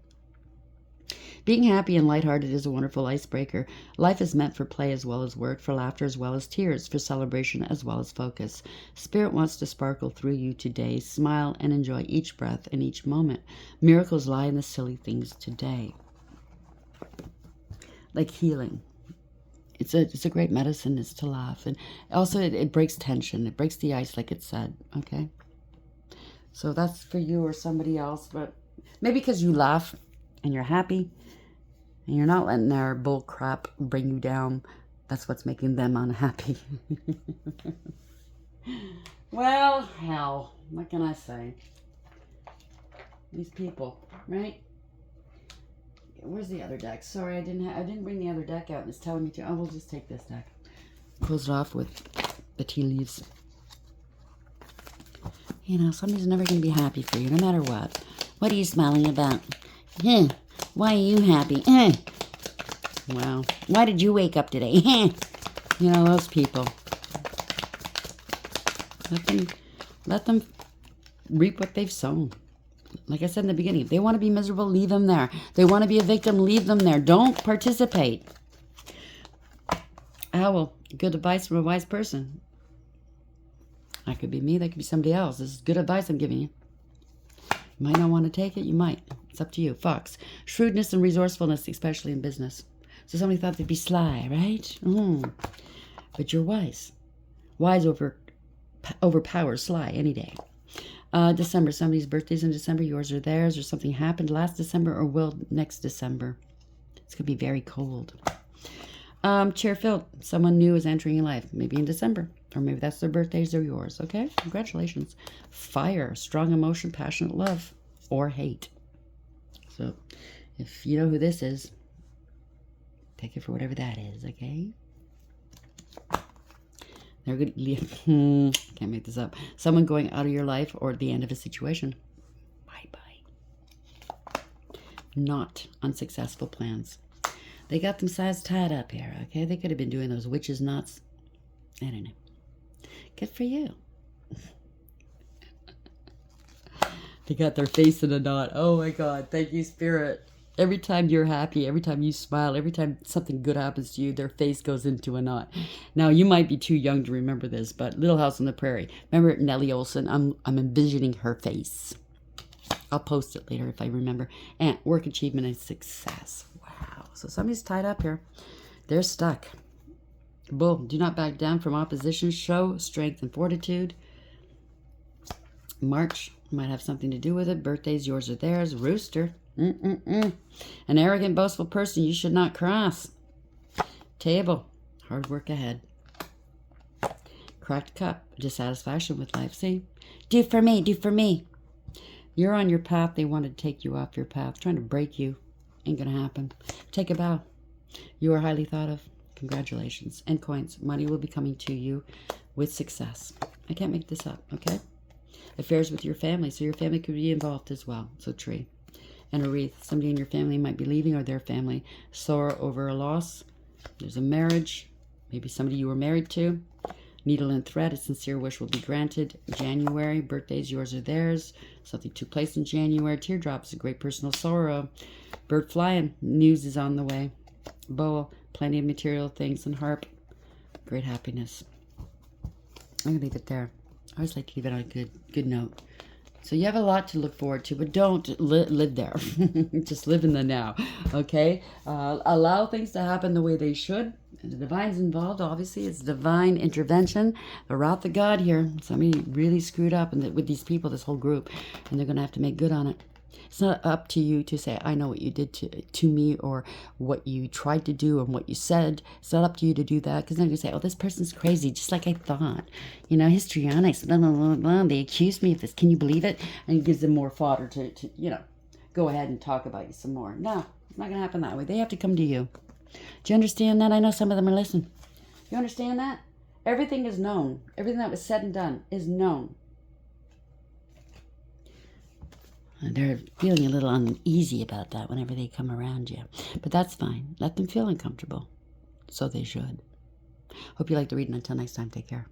Being happy and lighthearted is a wonderful icebreaker. Life is meant for play as well as work, for laughter as well as tears, for celebration as well as focus. Spirit wants to sparkle through you today. Smile and enjoy each breath and each moment. Miracles lie in the silly things today. Like healing. It's a great medicine is to laugh. And also it breaks tension. It breaks the ice, like it said. Okay? So that's for you or somebody else. But maybe because you laugh and you're happy and you're not letting their bull crap bring you down. That's what's making them unhappy. Well, hell. What can I say? These people, right? Where's the other deck? Sorry, I didn't bring the other deck out. It's telling me to. Oh, we'll just take this deck. Close it off with the tea leaves. You know, somebody's never going to be happy for you, no matter what. What are you smiling about? Why are you happy? Well, why did you wake up today? You know, those people. Let them reap what they've sown. Like I said in the beginning, if they want to be miserable, leave them there. If they want to be a victim, leave them there. Don't participate. Owl, good advice from a wise person. That could be me, that could be somebody else. This is good advice I'm giving you. You might not want to take it, you might. It's up to you. Fox, shrewdness and resourcefulness, especially in business. So somebody thought they'd be sly, right? But you're wise. Wise overpowers sly any day. December, somebody's birthday's in December, yours or theirs, or something happened last December or will next December. It's going to be very cold. Cheerful, someone new is entering your life, maybe in December, or maybe that's their birthdays or yours, okay? Congratulations. Fire, strong emotion, passionate love, or hate. So, if you know who this is, take it for whatever that is, okay? They're good. Can't make this up. Someone going out of your life or the end of a situation. Bye-bye. Not unsuccessful plans. They got themselves tied up here, okay? They could have been doing those witches' knots. I don't know. Good for you. They got their face in a knot. Oh, my God. Thank you, Spirit. Every time you're happy, every time you smile, every time something good happens to you, their face goes into a knot. Now, you might be too young to remember this, but Little House on the Prairie. Remember Nellie Olson? I'm envisioning her face. I'll post it later if I remember. And work achievement and success. Wow. So somebody's tied up here. They're stuck. Bull, do not back down from opposition. Show strength and fortitude. March might have something to do with it. Birthdays, yours or theirs. Rooster. An arrogant, boastful person you should not cross. Table, hard work ahead. Cracked cup, dissatisfaction with life. See? Do for me, do for me. You're on your path. They want to take you off your path, trying to break you. Ain't gonna happen. Take a bow. You are highly thought of. Congratulations. And coins. Money will be coming to you with success. I can't make this up, okay? Affairs with your family, so your family could be involved as well. So tree. And a wreath. Somebody in your family might be leaving or their family. Sorrow over a loss. There's a marriage. Maybe somebody you were married to. Needle and thread. A sincere wish will be granted. January. Birthdays, yours or theirs. Something took place in January. Teardrops. A great personal sorrow. Bird flying. News is on the way. Bowl. Plenty of material things. And harp. Great happiness. I'm going to leave it there. I always like to leave it on a good note. So you have a lot to look forward to, but don't live there. Just live in the now, okay? Allow things to happen the way they should. The divine's involved, obviously. It's divine intervention. The wrath of God here. Somebody really screwed up with these people, this whole group, and they're going to have to make good on it. It's not up to you to say, I know what you did to me or what you tried to do and what you said. It's not up to you to do that because then you say, oh, this person's crazy, just like I thought. You know, histrionics, blah, blah, blah, blah. They accused me of this. Can you believe it? And it gives them more fodder to you know, go ahead and talk about you some more. No, it's not going to happen that way. They have to come to you. Do you understand that? I know some of them are listening. You understand that? Everything is known. Everything that was said and done is known. They're feeling a little uneasy about that whenever they come around you. But that's fine. Let them feel uncomfortable. So they should. Hope you like the reading. Until next time, take care.